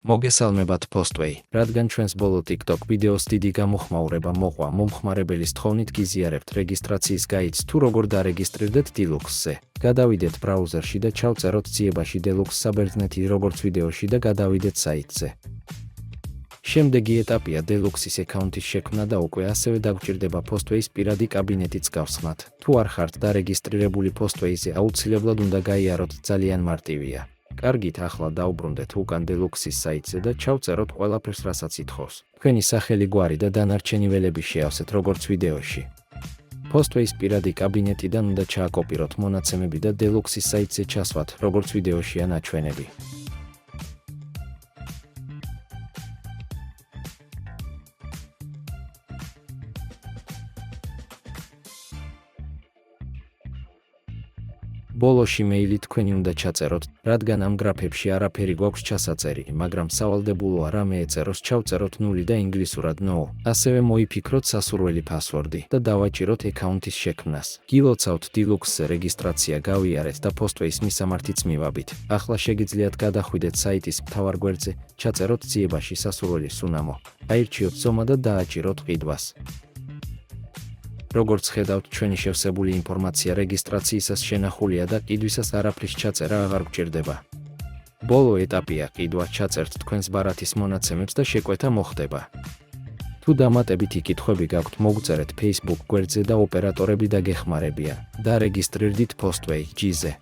მოგესალმებათ Postway, რადგან ჩვენს ბოლო TikTok ვიდეოს დიდი გამოხმაურება მოყვა, მომხმარებლის თხოვნით გიზიარებთ რეგისტრაციის გაიდს თუ როგორ დარეგისტრირდეთ Deluxe-ზე. გადავიდეთ ბრაუზერში და ჩავწეროთ ციებაში Deluxe საბერძნეთი როგორც ვიდეოში და გადავიდეთ საიტზე. შემდეგი ეტაპია Deluxe-ის აკაუნტის შექმნა და უკვე ასევე დაგჭირდება Postway-ის პირადი კაბინეტიც გავსხმათ. თუ არ ხართ დარეგისტრირებული Postway-ზე, აუცილებლად უნდა გაიაროთ, ძალიან მარტივია. კარგით, ახლა დაუბრუნდეთ უკან Deluxe-ის საიტზე და ჩავწეროთ ყველაფერს, რასაც ითხოვს. თქვენი სახელი, გვარი და დანარჩენი ველები შეავსეთ როგორც ვიდეოში. Postway-ის პირადი კაბინეტიდან უნდა ჩააკოპიროთ მონაცემები და Deluxe-ის საიტზე ჩასვათ, როგორც ვიდეოშია ნაჩვენები. ბოლოში მეილი თქვენი უნდა ჩაწეროთ, რადგან ამ გრაფებში არაფერი გვაქვს ჩასაწერი, მაგრამ სავალდებულოა რამე ეწეროს ჩავწეროთ 0 და ინგლისურად no. ასევე მოიფიქროთ სასურველი ფასვორდი და დავაჭიროთ აკაუნტის შექმნას. გილოცავთ Deluxe-ზე რეგისტრაცია გავიარეთ და Postway-ის მისამართიც მივაბით. ახლა შეგიძლიათ გადახვიდეთ საიტის მთავარ გვერდზე, ჩაწეროთ ციებაში სასურველი სუნამო, აირჩიოთ ზომა და დააჭიროთ ყიდვას. როგორც ხედავთ, ჩვენი შევსებული ინფორმაცია რეგისტრაციისას შენახულია და ყიდვისას არაფრის ჩაწერა აღარ გჭირდება. ბოლო ეტაპია ყიდვა, ჩაწერთ თქვენს ბარათის მონაცემებს და შეკვეთა მოხდება. თუ დამატებითი კითხვები გაქვთ, მოგწერეთ Facebook გვერდზე და ოპერატორები დაგეხმარებიან. დარეგისტრირდით Postway-ზე.